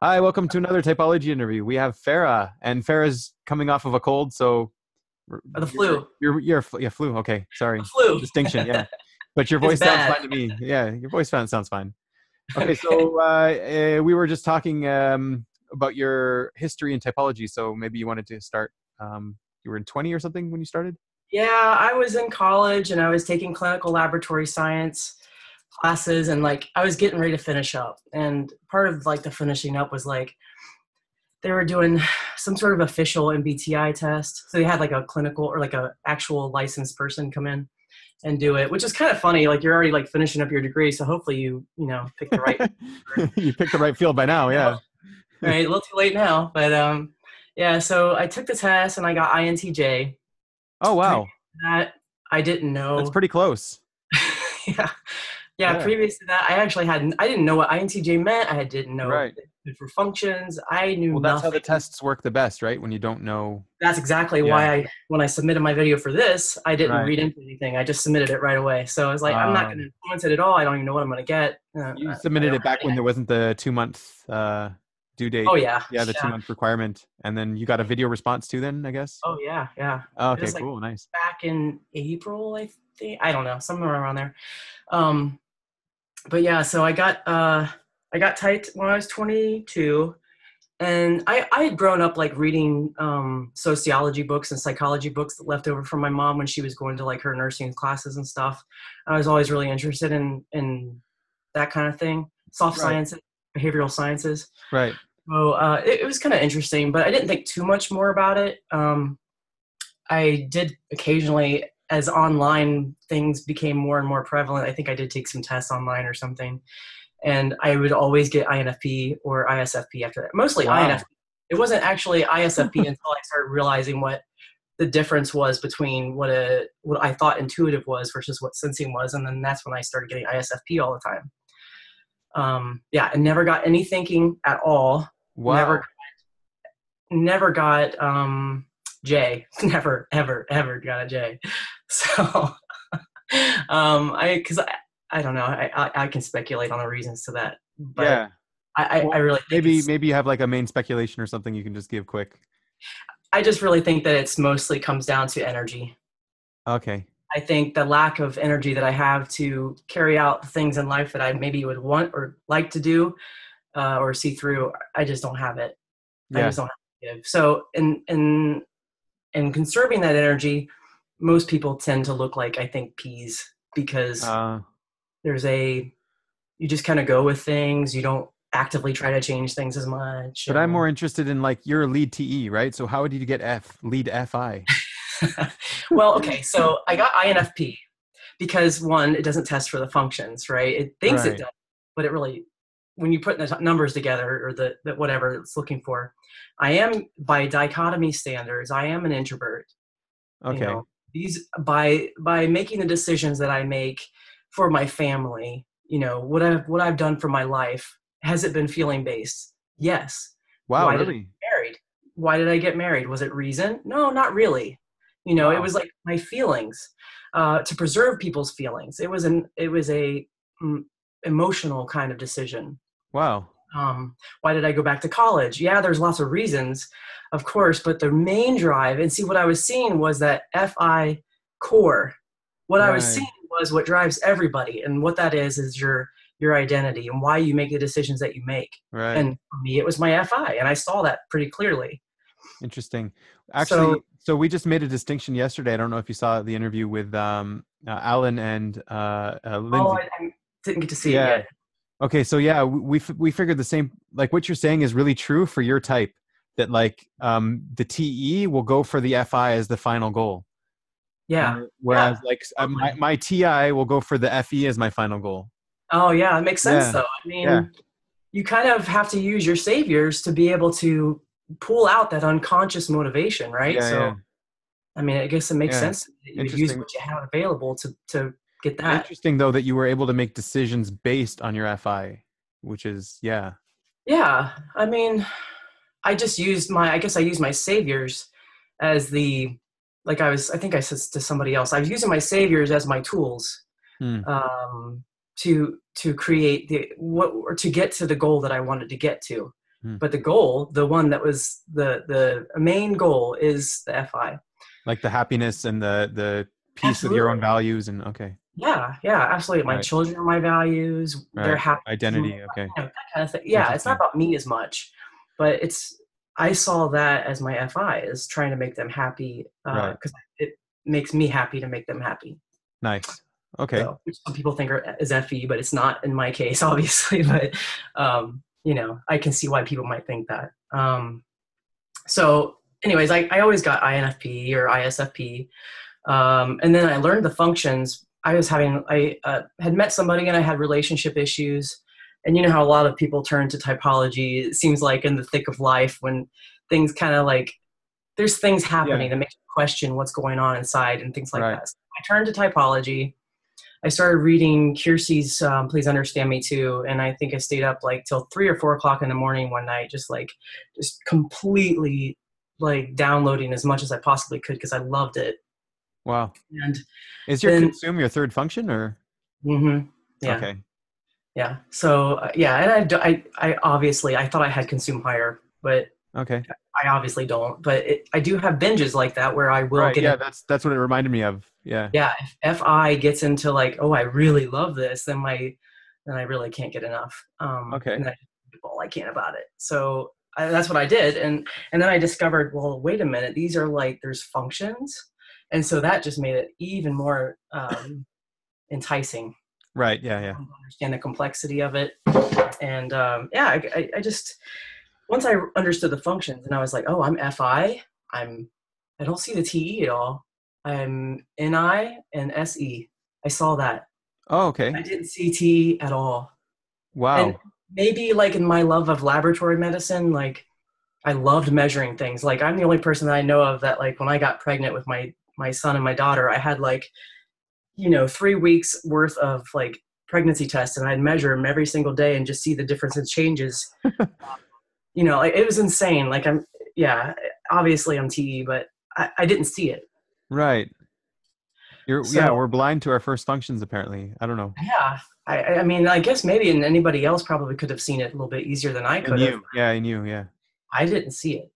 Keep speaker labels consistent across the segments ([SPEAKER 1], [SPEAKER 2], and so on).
[SPEAKER 1] Hi, welcome to another typology interview. We have Farrah, and Farrah's coming off of a cold, so
[SPEAKER 2] Or the
[SPEAKER 1] you're
[SPEAKER 2] flu.
[SPEAKER 1] yeah, flu. Okay,
[SPEAKER 2] The
[SPEAKER 1] sorry,
[SPEAKER 2] flu
[SPEAKER 1] distinction. Yeah, but your
[SPEAKER 2] is
[SPEAKER 1] voice sounds
[SPEAKER 2] bad.
[SPEAKER 1] fine to me. Yeah, your voice sounds fine. Okay,
[SPEAKER 2] Okay.
[SPEAKER 1] so we were just talking about your history in typology. So maybe you wanted to start. You were in 20 or something when you started.
[SPEAKER 2] Yeah, I was in college and I was taking clinical laboratory science classes and like I was getting ready to finish up. And part of like the finishing up was like they were doing some sort of official MBTI test. So they had like a clinical or like a actual licensed person come in and do it, which is kind of funny. Like you're already like finishing up your degree, so hopefully you pick the right.
[SPEAKER 1] You picked the right field by now.
[SPEAKER 2] No,
[SPEAKER 1] Yeah.
[SPEAKER 2] right, a little too late now, but yeah. So I took the test and I got INTJ.
[SPEAKER 1] Oh
[SPEAKER 2] Previous
[SPEAKER 1] wow,
[SPEAKER 2] to that, I didn't
[SPEAKER 1] that's
[SPEAKER 2] know.
[SPEAKER 1] pretty close.
[SPEAKER 2] Yeah, yeah.
[SPEAKER 1] Yeah.
[SPEAKER 2] Previous to that, I didn't know what INTJ meant. Didn't know
[SPEAKER 1] Right.
[SPEAKER 2] for functions. I knew
[SPEAKER 1] Well, that's how the
[SPEAKER 2] nothing.
[SPEAKER 1] tests work the best, right? When you don't know.
[SPEAKER 2] That's exactly
[SPEAKER 1] Yeah.
[SPEAKER 2] why when I submitted my video for this, I didn't
[SPEAKER 1] Right.
[SPEAKER 2] read into anything. I just submitted it right away. So I was like, I'm not going to
[SPEAKER 1] Um,
[SPEAKER 2] influence it at all. I don't even know what I'm going to get.
[SPEAKER 1] You
[SPEAKER 2] I
[SPEAKER 1] submitted
[SPEAKER 2] don't
[SPEAKER 1] it
[SPEAKER 2] have
[SPEAKER 1] back
[SPEAKER 2] any.
[SPEAKER 1] when there wasn't the 2 month due
[SPEAKER 2] Oh
[SPEAKER 1] date.
[SPEAKER 2] yeah,
[SPEAKER 1] Yeah, the two
[SPEAKER 2] yeah.
[SPEAKER 1] month requirement. And then you got a video response too then, I guess.
[SPEAKER 2] Oh yeah, yeah.
[SPEAKER 1] Oh,
[SPEAKER 2] It
[SPEAKER 1] okay,
[SPEAKER 2] was like
[SPEAKER 1] cool, nice.
[SPEAKER 2] back in April, I think. I don't know, somewhere around there. Um, but yeah, so I got typed when I was 22, and I had grown up like reading sociology books and psychology books that left over from my mom when she was going to like her nursing classes and stuff. I was always really interested in that kind of thing, soft
[SPEAKER 1] Right.
[SPEAKER 2] sciences, behavioral sciences.
[SPEAKER 1] Right.
[SPEAKER 2] So it was kind of interesting, but I didn't think too much more about it. I did occasionally, as online things became more and more prevalent, I think I did take some tests online or something. And I would always get INFP or ISFP after that. Mostly
[SPEAKER 1] Wow.
[SPEAKER 2] INFP. It wasn't actually ISFP until I started realizing what the difference was between what I thought intuitive was versus what sensing was. And then that's when I started getting ISFP all the time. Yeah, and never got any thinking at all. Never,
[SPEAKER 1] Wow.
[SPEAKER 2] never got J. Never, ever, ever got a J. So because I don't know, I can speculate on the reasons to that, but
[SPEAKER 1] Yeah.
[SPEAKER 2] I
[SPEAKER 1] Well,
[SPEAKER 2] really think
[SPEAKER 1] maybe you have like a main speculation or something you can just give quick.
[SPEAKER 2] I just really think that it's mostly comes down to energy.
[SPEAKER 1] Okay.
[SPEAKER 2] I think the lack of energy that I have to carry out the things in life that I maybe would want or like to do or see through, I just don't have it. I
[SPEAKER 1] Yeah.
[SPEAKER 2] just don't have it to give. So in conserving that energy, most people tend to look like I think peas because
[SPEAKER 1] Uh,
[SPEAKER 2] there's a you just kind of go with things. You don't actively try to change things as much.
[SPEAKER 1] but I'm
[SPEAKER 2] And
[SPEAKER 1] more interested in like you're a lead TE, right? So how did you get lead FI?
[SPEAKER 2] well, okay, so I got INFP because one, it doesn't test for the functions, right? It thinks it
[SPEAKER 1] Right.
[SPEAKER 2] does, but it really, when you put the numbers together or the whatever it's looking for, I am by dichotomy standards, I am an introvert. You
[SPEAKER 1] Okay.
[SPEAKER 2] know, these by making the decisions that I make for my family, what I've done for my life, has it been feeling based? Yes.
[SPEAKER 1] Wow,
[SPEAKER 2] Why did I
[SPEAKER 1] really?
[SPEAKER 2] get married? Why did I get married? Was it reason? No, not really. It
[SPEAKER 1] Wow.
[SPEAKER 2] was like my feelings, to preserve people's feelings. It was a mm, emotional kind of decision.
[SPEAKER 1] Wow.
[SPEAKER 2] Why did I go back to college? Yeah, there's lots of reasons, of course, but the main drive, and see what I was seeing was that FI core. What I was
[SPEAKER 1] Right.
[SPEAKER 2] seeing was what drives everybody, and what that is your identity and why you make the decisions that you make.
[SPEAKER 1] Right.
[SPEAKER 2] And for me, it was my FI, and I saw that pretty clearly.
[SPEAKER 1] Interesting.
[SPEAKER 2] So,
[SPEAKER 1] Actually, so we just made a distinction yesterday. I don't know if you saw the interview with Alan and
[SPEAKER 2] oh,
[SPEAKER 1] Lindsay.
[SPEAKER 2] I didn't get to see it
[SPEAKER 1] Yeah.
[SPEAKER 2] yet.
[SPEAKER 1] Okay. So yeah, we figured the same. Like what you're saying is really true for your type. That like the TE will go for the FI as the final goal,
[SPEAKER 2] Yeah, yeah,
[SPEAKER 1] whereas like my
[SPEAKER 2] totally.
[SPEAKER 1] my TI will go for the FE as my final goal.
[SPEAKER 2] Oh, yeah, it makes sense
[SPEAKER 1] Yeah.
[SPEAKER 2] though. I
[SPEAKER 1] Yeah.
[SPEAKER 2] mean, you kind of have to use your saviors to be able to pull out that unconscious motivation, right?
[SPEAKER 1] Yeah.
[SPEAKER 2] So
[SPEAKER 1] Yeah.
[SPEAKER 2] I mean, I guess it makes
[SPEAKER 1] Yeah.
[SPEAKER 2] sense that you would use
[SPEAKER 1] Interesting.
[SPEAKER 2] what you have available to get that.
[SPEAKER 1] Interesting though that you were able to make decisions based on your FI, which is yeah.
[SPEAKER 2] Yeah, I mean, I guess I used my saviors as I think I said to somebody else, I was using my saviors as my tools
[SPEAKER 1] Hmm.
[SPEAKER 2] to create the what or to get to the goal that I wanted to get to.
[SPEAKER 1] Hmm.
[SPEAKER 2] But the goal, the one that was the main goal, is the FI.
[SPEAKER 1] Like the happiness and the peace with your own
[SPEAKER 2] Absolutely.
[SPEAKER 1] values and okay.
[SPEAKER 2] Yeah, yeah, absolutely. My
[SPEAKER 1] Right.
[SPEAKER 2] children are my values. They're
[SPEAKER 1] Right.
[SPEAKER 2] happy,
[SPEAKER 1] Identity. Okay.
[SPEAKER 2] that kind of thing. Yeah, it's not
[SPEAKER 1] Interesting.
[SPEAKER 2] about me as much, but I saw that as my FI, is trying to make them happy,
[SPEAKER 1] Right.
[SPEAKER 2] because it makes me happy to make them happy.
[SPEAKER 1] Nice. Okay.
[SPEAKER 2] So, which some people think is FE, but it's not in my case, obviously. But I can see why people might think that. So, anyways, I always got INFP or ISFP. And then I learned the functions. I had met somebody and I had relationship issues. And you know how a lot of people turn to typology, it seems like in the thick of life, when things kind of like, there's things
[SPEAKER 1] Yeah.
[SPEAKER 2] happening that make you question what's going on inside and things like
[SPEAKER 1] Right.
[SPEAKER 2] that. So I turned to typology. I started reading Kiersey's Please Understand Me Too. And I think I stayed up like till 3 or 4 o'clock in the morning one night, just completely like downloading as much as I possibly could because I loved it.
[SPEAKER 1] Wow.
[SPEAKER 2] And
[SPEAKER 1] Is your
[SPEAKER 2] then,
[SPEAKER 1] consume your third function or
[SPEAKER 2] yeah,
[SPEAKER 1] okay.
[SPEAKER 2] yeah. So yeah, and I obviously I thought I had consume higher, but
[SPEAKER 1] Okay.
[SPEAKER 2] I obviously don't. But I do have binges like that where I will
[SPEAKER 1] Right.
[SPEAKER 2] get
[SPEAKER 1] Yeah,
[SPEAKER 2] in.
[SPEAKER 1] that's what it reminded me of. Yeah.
[SPEAKER 2] Yeah, if FI gets into like, oh, I really love this, then I really can't get enough.
[SPEAKER 1] Okay.
[SPEAKER 2] And then I do all I can about it. So that's what I did, and then I discovered, well, wait a minute, these are like there's functions, and so that just made it even more enticing.
[SPEAKER 1] Right. Yeah, yeah.
[SPEAKER 2] Understand the complexity of it, and I just once I understood the functions, and I was like, oh, I'm FI. I don't see the TE at all. I'm NI and SE. I saw that.
[SPEAKER 1] Oh, okay.
[SPEAKER 2] I didn't see T at all. And
[SPEAKER 1] Wow.
[SPEAKER 2] maybe like in my love of laboratory medicine, like I loved measuring things. Like I'm the only person that I know of that like when I got pregnant with my son and my daughter, I had like 3 weeks worth of like pregnancy tests, and I'd measure them every single day and just see the difference in changes. It was insane. Like yeah, obviously I'm TE, but I didn't see it.
[SPEAKER 1] Right. Yeah,
[SPEAKER 2] So
[SPEAKER 1] we're blind to our first functions apparently. I don't know.
[SPEAKER 2] yeah, I mean, I guess maybe anybody else probably could have seen it a little bit easier than I
[SPEAKER 1] And
[SPEAKER 2] could have.
[SPEAKER 1] you. Yeah, and you. Yeah.
[SPEAKER 2] I didn't see it.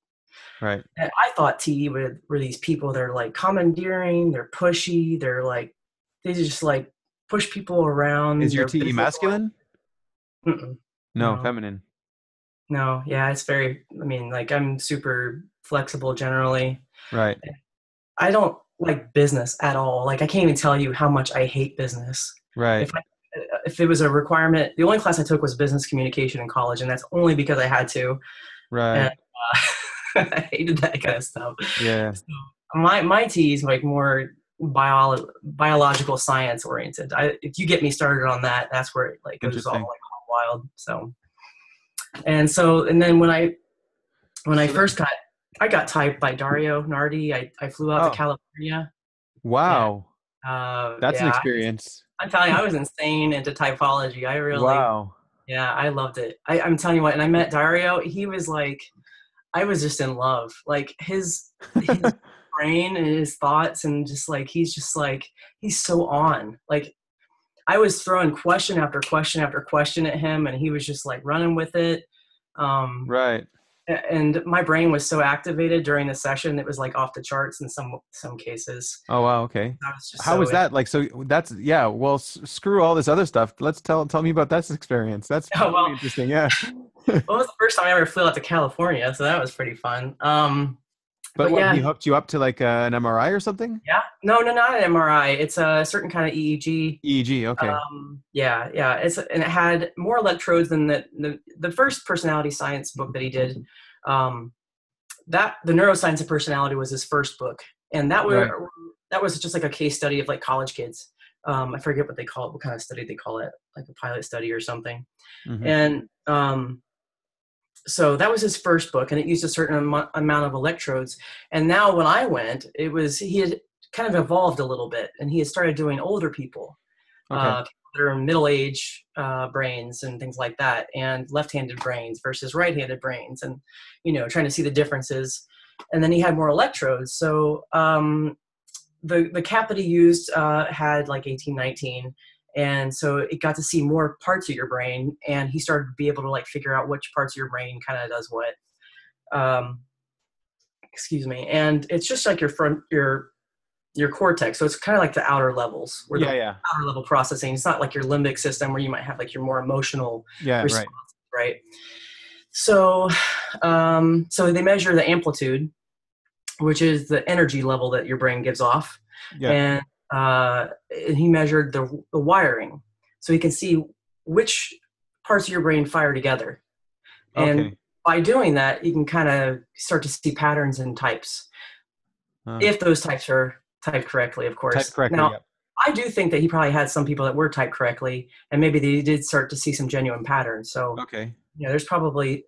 [SPEAKER 1] Right.
[SPEAKER 2] And I thought TE were these people. They're like commandeering. They're pushy. They just like push people
[SPEAKER 1] Is
[SPEAKER 2] around.
[SPEAKER 1] your
[SPEAKER 2] They're
[SPEAKER 1] TE
[SPEAKER 2] business.
[SPEAKER 1] masculine?
[SPEAKER 2] Mm-mm,
[SPEAKER 1] No,
[SPEAKER 2] no,
[SPEAKER 1] feminine.
[SPEAKER 2] no. Yeah, it's very. I mean, like I'm super flexible generally.
[SPEAKER 1] Right.
[SPEAKER 2] I don't like business at all. Like I can't even tell you how much I hate business.
[SPEAKER 1] Right.
[SPEAKER 2] If I, if it was a requirement, the only class I took was business communication in college, and that's only because I had to. And
[SPEAKER 1] Right.
[SPEAKER 2] I hated that kind of stuff.
[SPEAKER 1] Yeah.
[SPEAKER 2] So my T is like more biological science oriented. If you get me started on that, that's where it like goes all like
[SPEAKER 1] Interesting.
[SPEAKER 2] all wild. And then when I
[SPEAKER 1] So that,
[SPEAKER 2] first I got typed by Dario Nardi. I flew out to
[SPEAKER 1] oh,
[SPEAKER 2] California, and
[SPEAKER 1] wow. That's an
[SPEAKER 2] yeah,
[SPEAKER 1] experience.
[SPEAKER 2] I'm telling you, I was insane into typology. I really,
[SPEAKER 1] Wow.
[SPEAKER 2] yeah, I loved it. I'm telling you what, and I met Dario. He was like, I was just in love. Like his brain and his thoughts, and just like he's so on. Like I was throwing question after question after question at him, and he was just like running with it. Um,
[SPEAKER 1] Right.
[SPEAKER 2] and my brain was so activated during the session, it was like off the charts in some cases.
[SPEAKER 1] Oh wow, okay.
[SPEAKER 2] I was just
[SPEAKER 1] How
[SPEAKER 2] so
[SPEAKER 1] was
[SPEAKER 2] in.
[SPEAKER 1] that? Like, so that's yeah. Well, screw all this other stuff. Let's tell me about that experience. That's
[SPEAKER 2] Oh
[SPEAKER 1] really
[SPEAKER 2] well,
[SPEAKER 1] interesting. Yeah.
[SPEAKER 2] well, it was the first time I ever flew out to California, so that was pretty fun.
[SPEAKER 1] But
[SPEAKER 2] But
[SPEAKER 1] what,
[SPEAKER 2] yeah,
[SPEAKER 1] he hooked you up to like an MRI or something?
[SPEAKER 2] yeah, no, not an MRI. It's a certain kind of EEG.
[SPEAKER 1] EEG. Okay.
[SPEAKER 2] Yeah, yeah. And it had more electrodes than the first personality science book that he did. Um, that the neuroscience of personality was his first book, and
[SPEAKER 1] Right.
[SPEAKER 2] that was just like a case study of like college kids. I forget what they call it, what kind of study they call it, like a pilot study or something.
[SPEAKER 1] Hmm.
[SPEAKER 2] And so that was his first book, and it used a certain amount of electrodes. And now when I went, he had kind of evolved a little bit, and he had started doing older people,
[SPEAKER 1] Okay.
[SPEAKER 2] people that are middle age brains and things like that, and left-handed brains versus right-handed brains, and trying to see the differences. And then he had more electrodes. So the cap that he used had like 1819, And so it got to see more parts of your brain, and he started to be able to like figure out which parts of your brain kind of does what. Excuse me. And it's just like your cortex. So it's kind of like the outer levels, where the outer level processing. It's not like your limbic system where you might have like your more emotional response, right? So, so they measure the amplitude, which is the energy level that your brain gives off, and he measured the wiring, so he can see which parts of your brain fire together, and by doing that, you can kind of start to see patterns and types, if those types are typed correctly, of course.
[SPEAKER 1] Typed correctly,
[SPEAKER 2] now, I do think that he probably had some people that were typed correctly, and maybe they did start to see some genuine patterns. So, there's probably,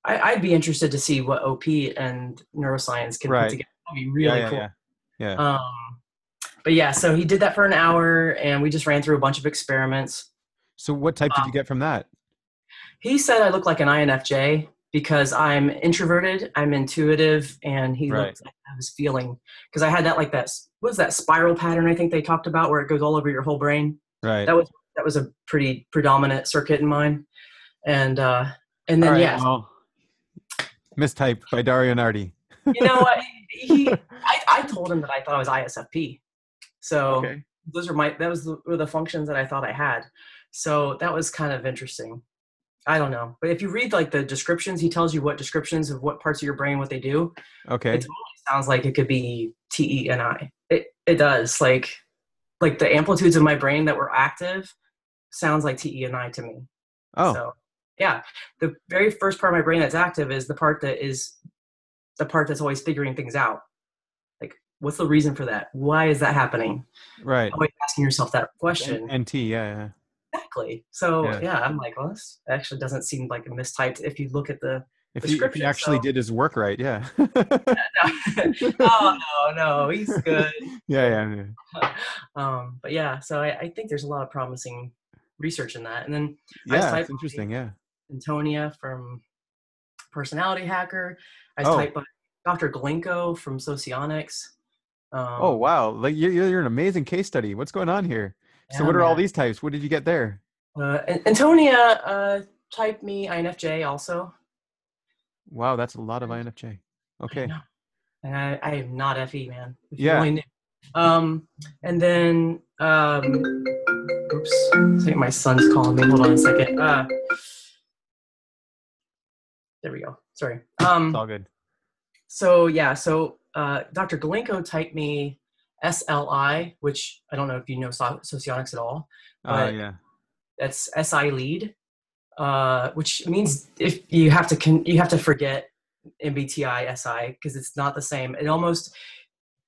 [SPEAKER 2] I'd be interested to see what OP and neuroscience can put together. That'd be really cool. But yeah, so he did that for an hour, and we just ran through a bunch of experiments.
[SPEAKER 1] So what type did you get from that?
[SPEAKER 2] He said I look like an INFJ because I'm introverted, I'm intuitive, and he looked like I was feeling, because I had that, like that, what was that spiral pattern I think they talked about, where it goes all over your whole brain? Right. That was a pretty predominant circuit in mine. And then
[SPEAKER 1] well, mistyped by Dario Nardi.
[SPEAKER 2] You know what? I told him that I thought I was ISFP. So were the functions that I thought I had. So that was kind of interesting. I don't know. But if you read like the descriptions, he tells you what descriptions of what parts of your brain, what they do. It totally sounds like it could be TENI. It does. Like the amplitudes of my brain that were active sounds like TENI to me. So yeah, the very first part of my brain that's active is the part that's always figuring things out. Like, what's the reason for that? Why is that happening? Right. Always asking yourself that question.
[SPEAKER 1] NT, yeah.
[SPEAKER 2] Exactly. So yeah, I'm like, well, this actually doesn't seem like a mistyped if you look at the description.
[SPEAKER 1] If he actually did his work right, yeah.
[SPEAKER 2] No, he's good.
[SPEAKER 1] Yeah.
[SPEAKER 2] But yeah, so I think there's a lot of promising research in that. And then
[SPEAKER 1] it's interesting,
[SPEAKER 2] Antonia from Personality Hacker. I was typed by Dr. Glenko from Socionics.
[SPEAKER 1] Oh wow, like you're an amazing case study. What's going on here? So what are all these types? What did you get there?
[SPEAKER 2] Antonia typed me INFJ also.
[SPEAKER 1] Wow, that's a lot of INFJ. Okay.
[SPEAKER 2] And I am not FE, man. If you only knew. And then oops, I think my son's calling me. Hold on a second. There we go. Sorry.
[SPEAKER 1] It's all good.
[SPEAKER 2] So Dr. Glenko typed me SLI, which I don't know if you know socionics at all. That's SI lead, which means if you have to forget MBTI SI because it's not the same. It almost,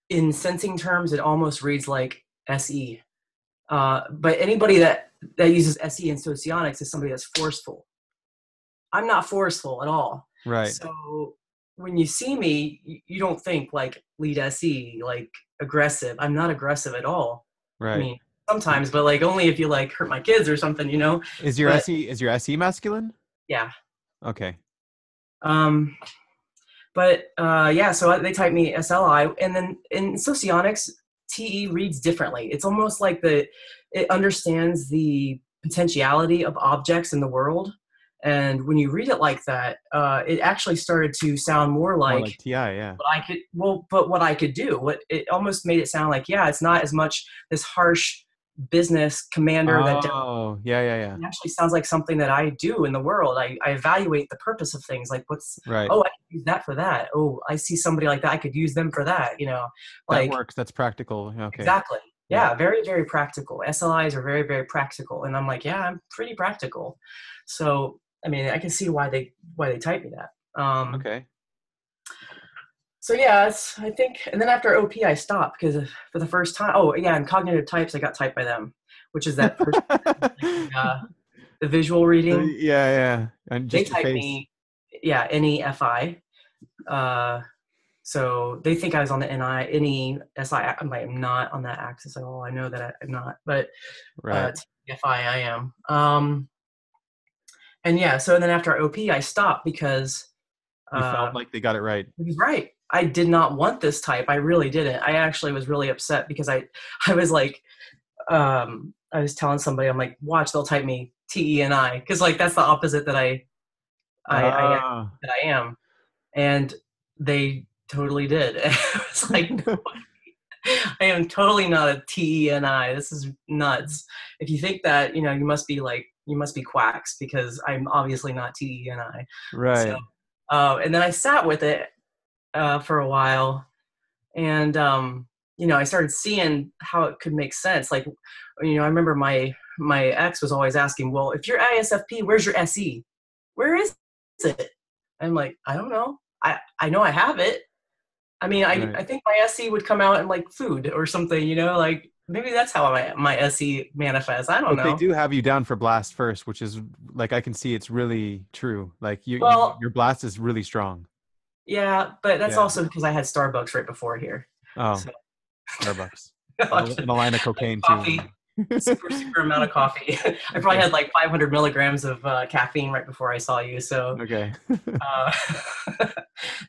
[SPEAKER 2] in sensing terms, it almost reads like SE. But anybody that uses SE in socionics is somebody that's forceful. I'm not forceful at all.
[SPEAKER 1] Right.
[SPEAKER 2] So when you see me, you don't think like lead SE, like aggressive. I'm not aggressive at all.
[SPEAKER 1] Right.
[SPEAKER 2] I mean, sometimes, but like only if you like hurt my kids or something, you know.
[SPEAKER 1] Is your SE masculine?
[SPEAKER 2] Yeah.
[SPEAKER 1] Okay.
[SPEAKER 2] So they type me SLI, and then in socionics, TE reads differently. It's almost like it understands the potentiality of objects in the world. And when you read it like that, it actually started to sound more like
[SPEAKER 1] TI, yeah.
[SPEAKER 2] What I could do. What it almost made it sound like, it's not as much this harsh business commander that.
[SPEAKER 1] Oh, yeah.
[SPEAKER 2] It actually sounds like something that I do in the world. I evaluate the purpose of things. Like what's right. Oh, I could use that for that. Oh, I see somebody like that. I could use them for that. You know, like
[SPEAKER 1] that works. That's practical. Okay.
[SPEAKER 2] Exactly. Yeah, very, very practical. SLIs are very, very practical, and I'm like, I'm pretty practical. So. I mean, I can see why they type me that.
[SPEAKER 1] Okay.
[SPEAKER 2] So I think, and then after OP, I stopped because for the first time. Oh yeah, and cognitive types, I got typed by them, which is that person, the visual reading.
[SPEAKER 1] Yeah. And
[SPEAKER 2] just they typed me, NEFI. So they think I was on the NESI. I'm like, I'm not on that axis at all. I know that I'm not, but TFI I am. And so then after OP, I stopped because
[SPEAKER 1] you felt like they got it right.
[SPEAKER 2] Right. I did not want this type. I really didn't. I actually was really upset because I was like, I was telling somebody, I'm like, watch, they'll type me TENI, because like that's the opposite that I
[SPEAKER 1] Ah,
[SPEAKER 2] that I am, and they totally did. It's like, no, I am totally not a TENI. This is nuts. If you think that, you must be quacks, because I'm obviously not TENI. So,
[SPEAKER 1] right.
[SPEAKER 2] and then I sat with it for a while, and I started seeing how it could make sense. Like, I remember my ex was always asking, well, if you're ISFP, where's your SE? Where is it? I'm like, I don't know. I know I have it. I mean,
[SPEAKER 1] Right.
[SPEAKER 2] I think my SE would come out in like food or something, like maybe that's how my SE manifests. I don't
[SPEAKER 1] But they
[SPEAKER 2] know.
[SPEAKER 1] do have you down for blast first, which is like I can see it's really true. Like
[SPEAKER 2] Well,
[SPEAKER 1] your blast is really strong.
[SPEAKER 2] yeah, but that's
[SPEAKER 1] Yeah.
[SPEAKER 2] also because I had Starbucks right before here.
[SPEAKER 1] Oh,
[SPEAKER 2] So
[SPEAKER 1] Starbucks and
[SPEAKER 2] like
[SPEAKER 1] a line of cocaine too.
[SPEAKER 2] coffee, super amount of coffee. I probably
[SPEAKER 1] Okay.
[SPEAKER 2] had like 500 milligrams of caffeine right before I saw you. So
[SPEAKER 1] Okay.
[SPEAKER 2] uh,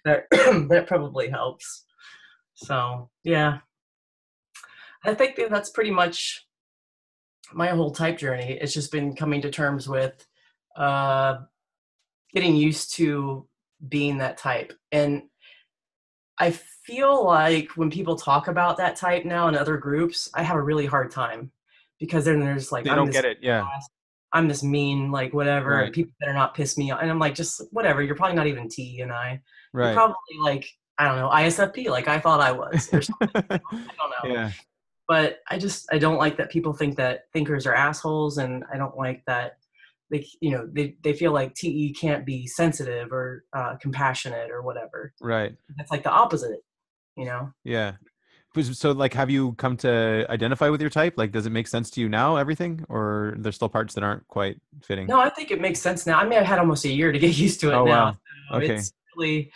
[SPEAKER 2] that probably helps. So yeah, I think that's pretty much my whole type journey. It's just been coming to terms with uh, getting used to being that type. And I feel like when people talk about that type now in other groups, I have a really hard time, because then there's like,
[SPEAKER 1] They don't get it. Yeah.
[SPEAKER 2] I'm this mean, like whatever, and
[SPEAKER 1] Right.
[SPEAKER 2] people better not piss me off. And I'm like, just whatever. You're probably not even T and I. You're
[SPEAKER 1] Right.
[SPEAKER 2] probably like, I don't know, ISFP, like I thought I was, or something. I don't know.
[SPEAKER 1] Yeah.
[SPEAKER 2] But I don't like that people think that thinkers are assholes, and I don't like that they feel like TE can't be sensitive or compassionate or whatever.
[SPEAKER 1] Right.
[SPEAKER 2] That's like the opposite, you know.
[SPEAKER 1] Yeah. So like have you come to identify with your type? Like does it make sense to you now, everything? Or there's still parts that aren't quite fitting?
[SPEAKER 2] No, I think it makes sense now. I mean, I've had almost a year to get used to it
[SPEAKER 1] Oh
[SPEAKER 2] now,
[SPEAKER 1] wow.
[SPEAKER 2] so
[SPEAKER 1] Okay.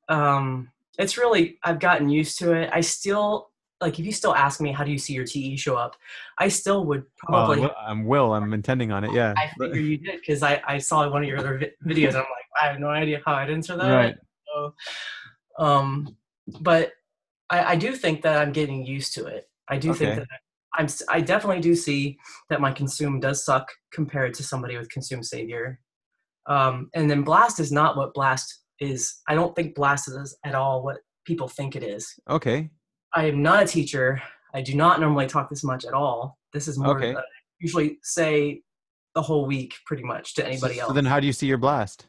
[SPEAKER 2] um, it's really I've gotten used to it. I still like if you still ask me how do you see your TE show up, I still would
[SPEAKER 1] Well,
[SPEAKER 2] probably
[SPEAKER 1] I'm intending on it. Yeah.
[SPEAKER 2] I figure you did, because I saw one of your other videos. And I'm like, I have no idea how I'd answer that.
[SPEAKER 1] Right.
[SPEAKER 2] So, um, but I do think that I'm getting used to it. I do think
[SPEAKER 1] Okay.
[SPEAKER 2] that I definitely do see that my consume does suck compared to somebody with consume savior. And then blast is not what blast is. I don't think blast is at all what people think it is.
[SPEAKER 1] Okay.
[SPEAKER 2] I am not a teacher. I do not normally talk this much at all. This is more
[SPEAKER 1] Okay.
[SPEAKER 2] usually say the whole week pretty much to
[SPEAKER 1] So,
[SPEAKER 2] anybody
[SPEAKER 1] so
[SPEAKER 2] else.
[SPEAKER 1] then how do you see your blast?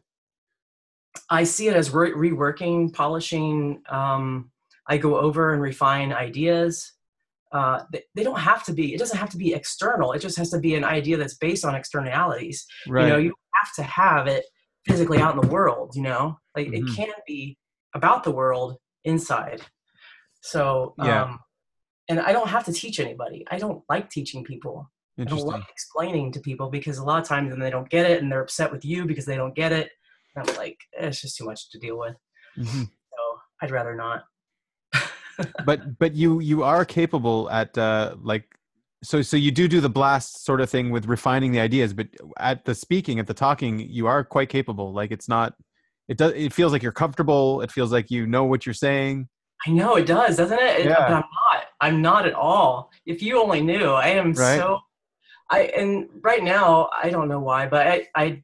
[SPEAKER 2] I see it as reworking, polishing. I go over and refine ideas. They don't have to be, it doesn't have to be external. It just has to be an idea that's based on externalities.
[SPEAKER 1] Right.
[SPEAKER 2] You don't have to have it physically out in the world, like it
[SPEAKER 1] Hmm.
[SPEAKER 2] can be about the world inside. So,
[SPEAKER 1] Yeah.
[SPEAKER 2] and I don't have to teach anybody. I don't like teaching people. I don't like
[SPEAKER 1] Interesting.
[SPEAKER 2] explaining to people, because a lot of times then they don't get it and they're upset with you because they don't get it. And I'm like, it's just too much to deal with.
[SPEAKER 1] Hmm.
[SPEAKER 2] So I'd rather not.
[SPEAKER 1] But you are capable at like so you do the blast sort of thing with refining the ideas, but at the speaking, at the talking, you are quite capable. Like it's not it feels like you're comfortable. It feels like you know what you're saying.
[SPEAKER 2] I know it does, doesn't it? But
[SPEAKER 1] Yeah.
[SPEAKER 2] I'm not. I'm not at all. If you only knew, I am
[SPEAKER 1] Right.
[SPEAKER 2] so. And right now I don't know why, but I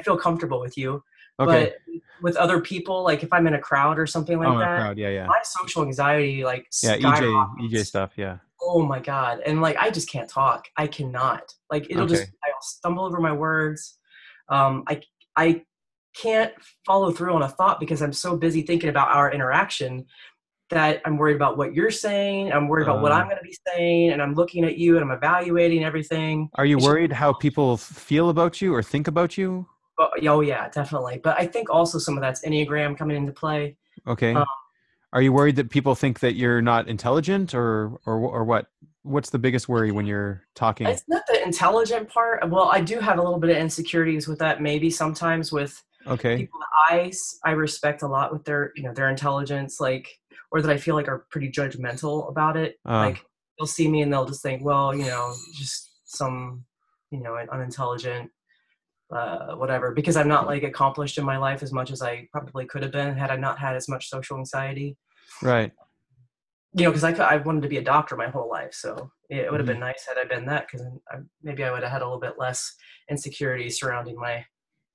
[SPEAKER 2] feel comfortable with you.
[SPEAKER 1] Okay.
[SPEAKER 2] But with other people, like if I'm in a crowd or something
[SPEAKER 1] Oh,
[SPEAKER 2] like
[SPEAKER 1] in a
[SPEAKER 2] that,
[SPEAKER 1] crowd. Yeah, yeah.
[SPEAKER 2] my social anxiety like
[SPEAKER 1] Yeah, EJ
[SPEAKER 2] skyrockets.
[SPEAKER 1] stuff, yeah.
[SPEAKER 2] Oh my god! And like I just can't talk. I cannot. Like
[SPEAKER 1] Okay.
[SPEAKER 2] I'll stumble over my words. I can't follow through on a thought because I'm so busy thinking about our interaction that I'm worried about what you're saying. I'm worried about what I'm
[SPEAKER 1] Uh,
[SPEAKER 2] going to be saying, and I'm looking at you and I'm evaluating everything.
[SPEAKER 1] are you
[SPEAKER 2] It's just,
[SPEAKER 1] worried how people feel about you or think about you?
[SPEAKER 2] oh yeah, definitely. But I think also some of that's Enneagram coming into play. Um,
[SPEAKER 1] Okay. Are you worried that people think that you're not intelligent or what? What's the biggest worry when you're talking?
[SPEAKER 2] it's not the intelligent part. Well, I do have a little bit of insecurities with that. Maybe sometimes with
[SPEAKER 1] Okay.
[SPEAKER 2] people that I respect a lot with their their intelligence, like, or that I feel like are pretty judgmental about it.
[SPEAKER 1] Uh,
[SPEAKER 2] Like they'll see me and they'll just think, well, just some an unintelligent whatever, because I'm not like accomplished in my life as much as I probably could have been had I not had as much social anxiety.
[SPEAKER 1] right.
[SPEAKER 2] because I wanted to be a doctor my whole life, so it would have
[SPEAKER 1] Hmm.
[SPEAKER 2] been nice had I been that, because maybe I would have had a little bit less insecurity surrounding my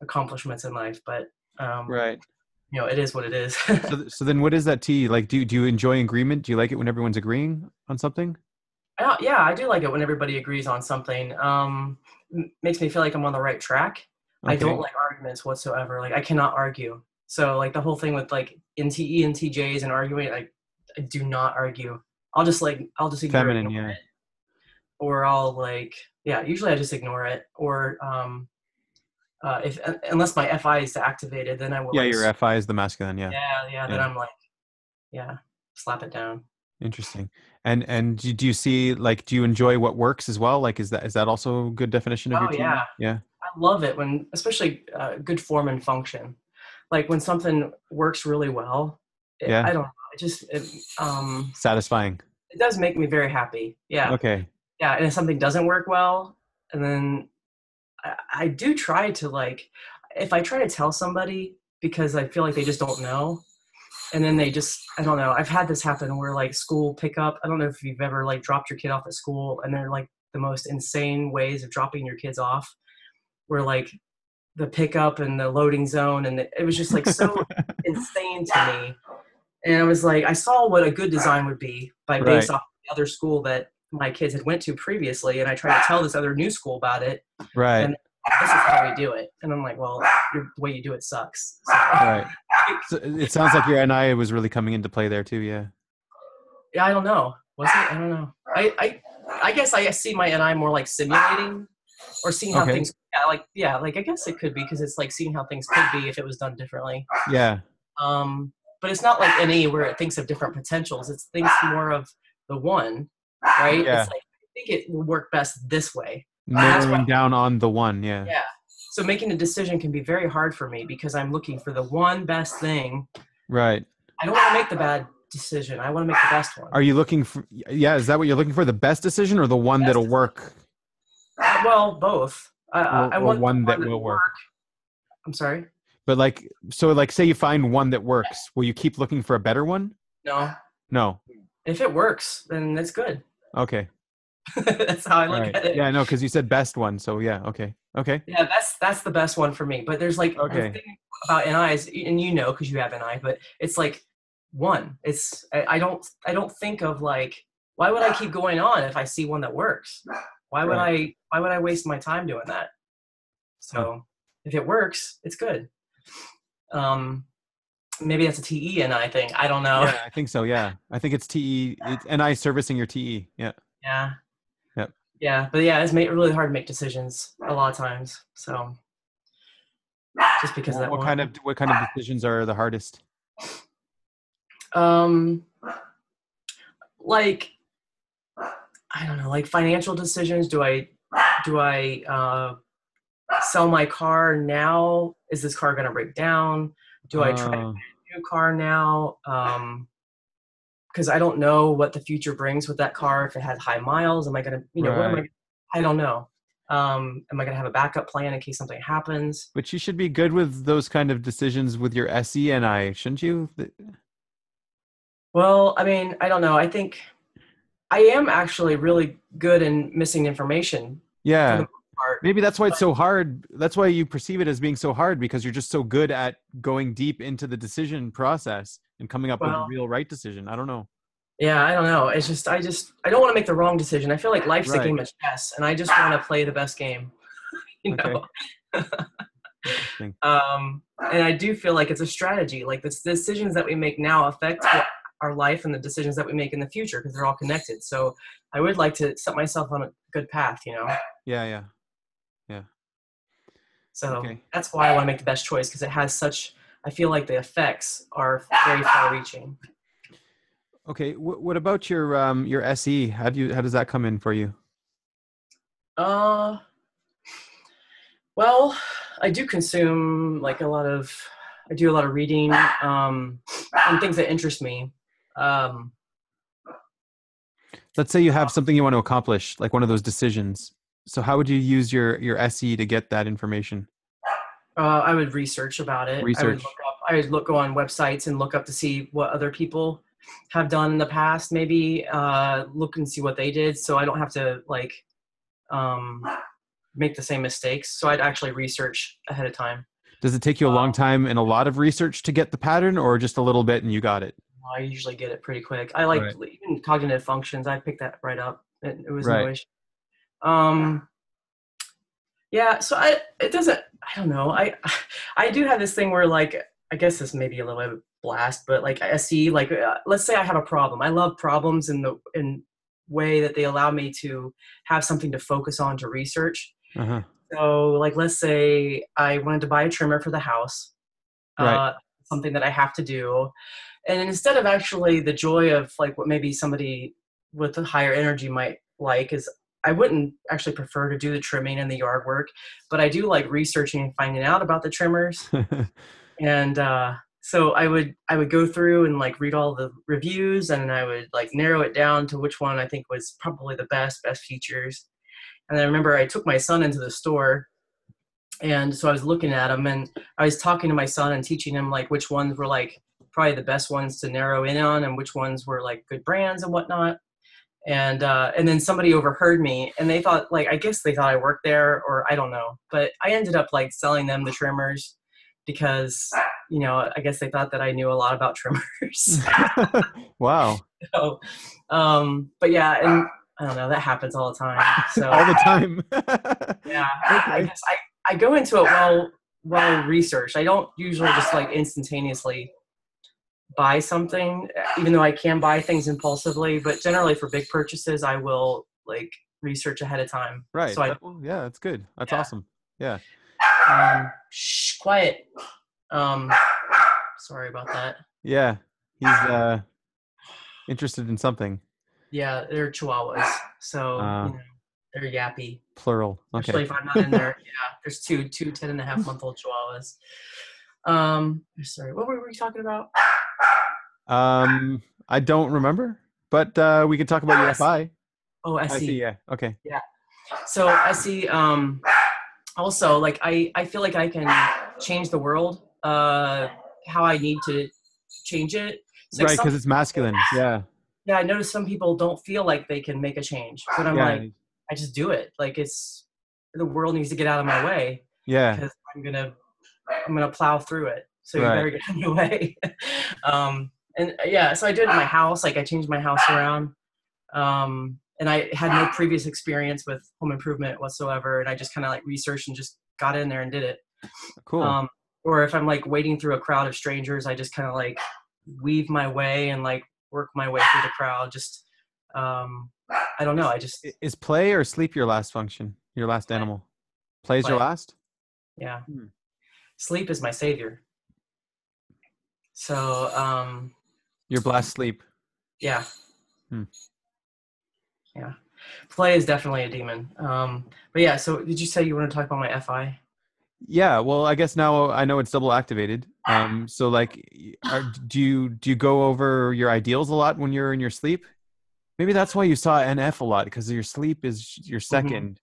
[SPEAKER 2] accomplishments in life. But um,
[SPEAKER 1] Right.
[SPEAKER 2] it is what it is.
[SPEAKER 1] So then what is that to you? Like, do you enjoy agreement? Do you like it when everyone's agreeing on something?
[SPEAKER 2] Yeah, I do like it when everybody agrees on something. Makes me feel like I'm on the right track. I don't
[SPEAKER 1] Okay.
[SPEAKER 2] like arguments whatsoever. Like I cannot argue. So like the whole thing with like ENTJs and arguing, I do not argue. I'll just either
[SPEAKER 1] Feminine,
[SPEAKER 2] ignore
[SPEAKER 1] yeah.
[SPEAKER 2] it, or I'll like, yeah, usually I just ignore it. Or if unless my FI is activated, then I will
[SPEAKER 1] Yeah,
[SPEAKER 2] like,
[SPEAKER 1] your FI is the masculine, yeah.
[SPEAKER 2] yeah, then
[SPEAKER 1] Yeah.
[SPEAKER 2] I'm like, yeah, slap it down.
[SPEAKER 1] Interesting. And do you see, like, do you enjoy what works as well? Like, is that also a good definition of your
[SPEAKER 2] Oh
[SPEAKER 1] T?
[SPEAKER 2] yeah,
[SPEAKER 1] Yeah.
[SPEAKER 2] I love it when, especially good form and function. Like when something works really well,
[SPEAKER 1] Yeah.
[SPEAKER 2] I don't know,
[SPEAKER 1] Satisfying.
[SPEAKER 2] it does make me very happy. Yeah,
[SPEAKER 1] Okay.
[SPEAKER 2] yeah. And if something doesn't work well, and then I do try to like, if I try to tell somebody because I feel like they just don't know, and then they just, I don't know. I've had this happen where like school pickup. I don't know if you've ever like dropped your kid off at school, and they're like the most insane ways of dropping your kids off, where like the pickup and the loading zone, and it was just like so insane to me. And I was like, I saw what a good design would be by based
[SPEAKER 1] Right.
[SPEAKER 2] off the other school that my kids had went to previously, and I tried to tell this other new school about it,
[SPEAKER 1] Right.
[SPEAKER 2] and this is how we do it. And I'm like, well, the way you do it sucks. So,
[SPEAKER 1] Right. So it sounds like your NI was really coming into play there too, yeah.
[SPEAKER 2] yeah, I don't know. Was it? I don't know. I guess I see my NI more like simulating or seeing how
[SPEAKER 1] Okay.
[SPEAKER 2] things. Like I guess it could be because it's like seeing how things could be if it was done differently.
[SPEAKER 1] Yeah.
[SPEAKER 2] But it's not like NE where it thinks of different potentials. It thinks more of the one, right? It's
[SPEAKER 1] Yeah.
[SPEAKER 2] like I think it will work best this way, and that's why.
[SPEAKER 1] Narrowing down on the one, yeah.
[SPEAKER 2] Yeah. So making a decision can be very hard for me because I'm looking for the one best thing.
[SPEAKER 1] Right.
[SPEAKER 2] I don't want to make the bad decision. I want to make the best one.
[SPEAKER 1] Are you looking for, yeah, is that what you're looking for? The best decision or the one
[SPEAKER 2] Best
[SPEAKER 1] that'll
[SPEAKER 2] decision.
[SPEAKER 1] work,
[SPEAKER 2] Well, both. I
[SPEAKER 1] or
[SPEAKER 2] want the
[SPEAKER 1] one
[SPEAKER 2] one
[SPEAKER 1] that
[SPEAKER 2] that
[SPEAKER 1] will
[SPEAKER 2] will
[SPEAKER 1] work?
[SPEAKER 2] work. I'm sorry.
[SPEAKER 1] But like, so like, say you find one that works, will you keep looking for a better one?
[SPEAKER 2] No.
[SPEAKER 1] No.
[SPEAKER 2] If it works, then it's good.
[SPEAKER 1] Okay.
[SPEAKER 2] That's how I
[SPEAKER 1] All
[SPEAKER 2] look
[SPEAKER 1] right.
[SPEAKER 2] at it.
[SPEAKER 1] Yeah, no, because you said best one. So yeah. Okay. Okay.
[SPEAKER 2] Yeah, that's the best one for me. But there's like the
[SPEAKER 1] Okay.
[SPEAKER 2] thing about NIs, and because you have NI, but it's like one. It's I don't think of like, why would I keep going on if I see one that works?
[SPEAKER 1] Right.
[SPEAKER 2] Why would I waste my time doing that?
[SPEAKER 1] Huh.
[SPEAKER 2] So if it works, it's good. Um, Maybe that's a TE NI thing. I don't know.
[SPEAKER 1] Yeah, I think so. Yeah. I think it's TE. It's NI servicing your TE. Yeah.
[SPEAKER 2] Yeah,
[SPEAKER 1] Yep.
[SPEAKER 2] yeah, but yeah, it's made it really hard to make decisions a lot of times. So just because of
[SPEAKER 1] What,
[SPEAKER 2] that
[SPEAKER 1] what
[SPEAKER 2] one.
[SPEAKER 1] kind of what kind of decisions are the hardest?
[SPEAKER 2] Um, like I don't know, like financial decisions. Do I sell my car now? Is this car going to break down? Do I try to buy
[SPEAKER 1] Uh,
[SPEAKER 2] a new car now? Because I don't know what the future brings with that car. If it has high miles, am I going to, what am
[SPEAKER 1] right.
[SPEAKER 2] I don't know. Am I going to have a backup plan in case something happens?
[SPEAKER 1] But you should be good with those kind of decisions with your SENI, shouldn't you?
[SPEAKER 2] Well, I mean, I don't know. I think I am actually really good in missing information for the
[SPEAKER 1] Yeah.
[SPEAKER 2] most part.
[SPEAKER 1] Maybe that's why it's so hard. That's why you perceive it as being so hard, because you're just so good at going deep into the decision process and coming up with the
[SPEAKER 2] Well,
[SPEAKER 1] real right decision. I don't know.
[SPEAKER 2] yeah, I don't know. It's just I don't want to make the wrong decision. I feel like life's a
[SPEAKER 1] Right.
[SPEAKER 2] game of chess, and I just want to play the best game. You
[SPEAKER 1] Okay.
[SPEAKER 2] know.
[SPEAKER 1] Interesting.
[SPEAKER 2] And I do feel like it's a strategy. Like the decisions that we make now affect our life and the decisions that we make in the future because they're all connected. So I would like to set myself on a good path.
[SPEAKER 1] Yeah. Yeah. Yeah.
[SPEAKER 2] So
[SPEAKER 1] Okay.
[SPEAKER 2] that's why I want to make the best choice because it has such. I feel like the effects are very far-reaching.
[SPEAKER 1] Okay. What about your SE? How does that come in for you?
[SPEAKER 2] Uh, well, I do consume like a lot of. I do a lot of reading on things that interest me. Um,
[SPEAKER 1] Let's say you have something you want to accomplish, like one of those decisions. So how would you use your SE to get that information?
[SPEAKER 2] I would research about it. I would
[SPEAKER 1] Research.
[SPEAKER 2] go on websites and look up to see what other people have done in the past, maybe look and see what they did, so I don't have to like um, make the same mistakes. So I'd actually research ahead of time.
[SPEAKER 1] Does it take you a long time and a lot of research to get the pattern, or just a little bit and you got it?
[SPEAKER 2] I usually get it pretty quick. I like
[SPEAKER 1] Right.
[SPEAKER 2] even cognitive functions. I picked that right up. It was no
[SPEAKER 1] Right.
[SPEAKER 2] issue. Um, yeah. So it doesn't. I don't know. I do have this thing where like I guess this may be a little bit blast, but like I see like let's say I have a problem. I love problems in way that they allow me to have something to focus on to research.
[SPEAKER 1] Uh-huh.
[SPEAKER 2] So like let's say I wanted to buy a trimmer for the house,
[SPEAKER 1] Right.
[SPEAKER 2] uh, something that I have to do. And instead of actually the joy of like what maybe somebody with a higher energy might like is I wouldn't actually prefer to do the trimming and the yard work, but I do like researching and finding out about the trimmers. And so I would go through and like read all the reviews, and I would like narrow it down to which one I think was probably the best features. And I remember I took my son into the store, and so I was looking at them, and I was talking to my son and teaching him like which ones were like probably the best ones to narrow in on, and which ones were like good brands and whatnot. And then somebody overheard me, and they thought like I guess they thought I worked there, or I don't know, but I ended up like selling them the trimmers because I guess they thought that I knew a lot about trimmers.
[SPEAKER 1] Wow.
[SPEAKER 2] So, but yeah, and I don't know, that happens all the time. So
[SPEAKER 1] All the time.
[SPEAKER 2] yeah, I
[SPEAKER 1] Okay.
[SPEAKER 2] guess I go into it well researched. I don't usually just like instantaneously buy something, even though I can buy things impulsively. But generally for big purchases, I will like research ahead of time.
[SPEAKER 1] Right.
[SPEAKER 2] So I
[SPEAKER 1] Well, yeah, that's good. That's
[SPEAKER 2] yeah.
[SPEAKER 1] awesome. Yeah.
[SPEAKER 2] Shh, quiet. Um, sorry about that.
[SPEAKER 1] Yeah. He's interested in something.
[SPEAKER 2] Yeah, they're Chihuahuas, so
[SPEAKER 1] Uh
[SPEAKER 2] they're yappy.
[SPEAKER 1] Plural. Okay.
[SPEAKER 2] Especially if I'm not in there. Yeah, there's two 10.5-month-old Chihuahuas. Sorry, what were we talking about?
[SPEAKER 1] I don't remember, but we could talk about your
[SPEAKER 2] SE.
[SPEAKER 1] FI.
[SPEAKER 2] Oh,
[SPEAKER 1] I see.
[SPEAKER 2] SE.
[SPEAKER 1] Yeah. Okay.
[SPEAKER 2] Yeah. So SE. Also, like I feel like I can change the world. How I need to change it. It's like
[SPEAKER 1] Right,
[SPEAKER 2] some
[SPEAKER 1] because it's masculine. Yeah.
[SPEAKER 2] yeah, I notice some people don't feel like they can make a change, but I'm
[SPEAKER 1] Yeah.
[SPEAKER 2] like, I just do it. Like the world needs to get out of my way
[SPEAKER 1] Yeah.
[SPEAKER 2] because I'm gonna plow through it. So you
[SPEAKER 1] Right.
[SPEAKER 2] better get out of the way. And yeah, so I did it in my house. Like I changed my house around, and I had no previous experience with home improvement whatsoever. And I just kind of like researched and just got in there and did it.
[SPEAKER 1] Cool.
[SPEAKER 2] Um, or if I'm like wading through a crowd of strangers, I just kind of like weave my way and like work my way through the crowd. Just I don't know. I just
[SPEAKER 1] Is play or sleep your last function? Your last animal? Play's your
[SPEAKER 2] play.
[SPEAKER 1] last?
[SPEAKER 2] Yeah,
[SPEAKER 1] Hmm.
[SPEAKER 2] sleep is my savior. So
[SPEAKER 1] Your blast sleep.
[SPEAKER 2] yeah,
[SPEAKER 1] Hmm.
[SPEAKER 2] yeah. Play is definitely a demon. But yeah. So did you say you want to talk about my FI?
[SPEAKER 1] Yeah, well, I guess now I know it's double activated. So like, do you go over your ideals a lot when you're in your sleep? Maybe that's why you saw NF a lot, because your sleep is your
[SPEAKER 2] Mm-hmm.
[SPEAKER 1] second,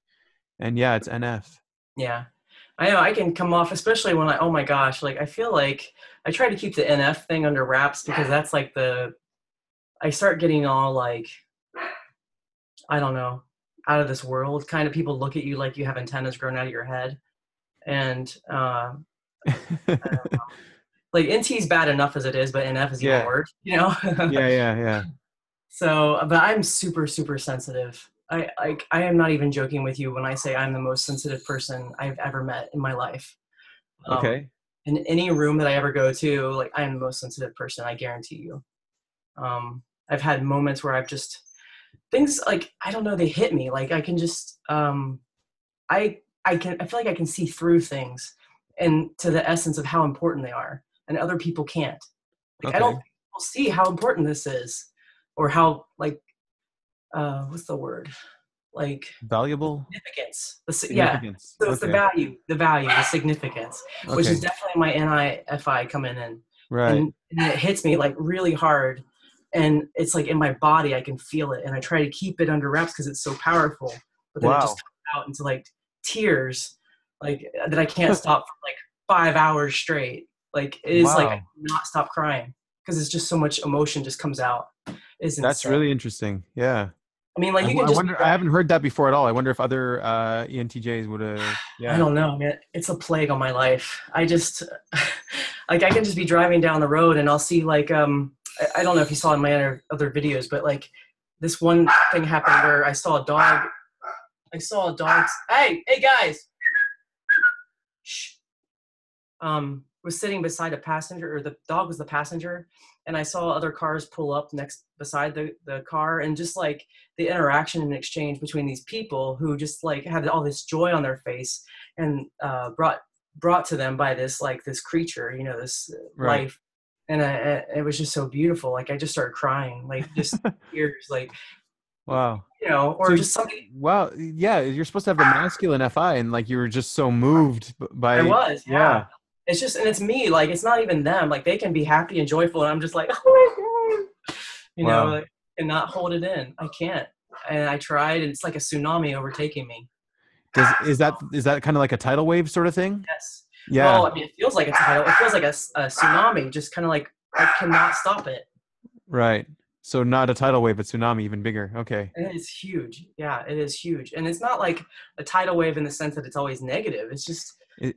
[SPEAKER 1] and yeah, it's NF.
[SPEAKER 2] Yeah. I know I can come off, especially when oh my gosh, like I feel like I try to keep the NF thing under wraps because that's like I start getting all like, I don't know, out of this world. Kind of people look at you like you have antennas growing out of your head. And like NT is bad enough as it is, but NF is even
[SPEAKER 1] Yeah,
[SPEAKER 2] worse,
[SPEAKER 1] yeah, yeah, yeah.
[SPEAKER 2] So, but I'm super, super sensitive. I am not even joking with you when I say I'm the most sensitive person I've ever met in my life. Um,
[SPEAKER 1] Okay.
[SPEAKER 2] in any room that I ever go to, like I am the most sensitive person, I guarantee you. I've had moments where I've just things like I don't know, they hit me. Like I can just I feel like I can see through things and to the essence of how important they are, and other people can't. Like I don't
[SPEAKER 1] Okay.
[SPEAKER 2] think people see how important this is, or how like what's the word? Like
[SPEAKER 1] Valuable
[SPEAKER 2] significance. Yeah.
[SPEAKER 1] significance.
[SPEAKER 2] So it's
[SPEAKER 1] Okay.
[SPEAKER 2] the value, the significance, which is
[SPEAKER 1] Okay.
[SPEAKER 2] definitely my NIFI coming in.
[SPEAKER 1] Right.
[SPEAKER 2] And it hits me like really hard. And it's like in my body, I can feel it. And I try to keep it under wraps because it's so powerful. But then it just
[SPEAKER 1] Wow.
[SPEAKER 2] comes out into like tears, like that I can't stop for like 5 hours straight. Like it is like I
[SPEAKER 1] Wow.
[SPEAKER 2] cannot stop crying because it's just so much emotion just comes out. It's
[SPEAKER 1] That's
[SPEAKER 2] insane.
[SPEAKER 1] really interesting. Yeah.
[SPEAKER 2] I mean, like you can
[SPEAKER 1] I
[SPEAKER 2] just be
[SPEAKER 1] wonder, I haven't heard that before at all. I wonder if other ENTJs would have,
[SPEAKER 2] I
[SPEAKER 1] yeah.
[SPEAKER 2] don't know, man. It's a plague on my life. I just like I can just be driving down the road and I'll see like I don't know if you saw in my other videos, but like this one thing happened where I saw a dog. I saw a dog. Hey guys. Shh. Was sitting beside a passenger, or the dog was the passenger, and I saw other cars pull up next beside the car, and just like the interaction and exchange between these people who just like had all this joy on their face, and brought to them by this like this creature, you know, this
[SPEAKER 1] Right.
[SPEAKER 2] life, and it was just so beautiful. Like I just started crying, like just tears, like
[SPEAKER 1] Wow.
[SPEAKER 2] you know,
[SPEAKER 1] So,
[SPEAKER 2] or just something.
[SPEAKER 1] wow. Yeah. You're supposed to have the masculine FI, and like you were just so moved
[SPEAKER 2] I
[SPEAKER 1] by,
[SPEAKER 2] was,
[SPEAKER 1] yeah.
[SPEAKER 2] yeah. It's just, and it's me. Like it's not even them. Like they can be happy and joyful, and I'm just like, oh my god, you know,
[SPEAKER 1] Wow.
[SPEAKER 2] like, and not hold it in. I can't. And I tried, and it's like a tsunami overtaking me.
[SPEAKER 1] Is that kind of like a tidal wave sort of thing?
[SPEAKER 2] Yes.
[SPEAKER 1] Yeah.
[SPEAKER 2] Well, I mean, it feels like a tidal. It feels like a tsunami. Just kind of like I cannot stop it.
[SPEAKER 1] Right. So not a tidal wave, but tsunami, even bigger. Okay.
[SPEAKER 2] And it is huge. Yeah, it is huge. And it's not like a tidal wave in the sense that it's always negative. It's just
[SPEAKER 1] It,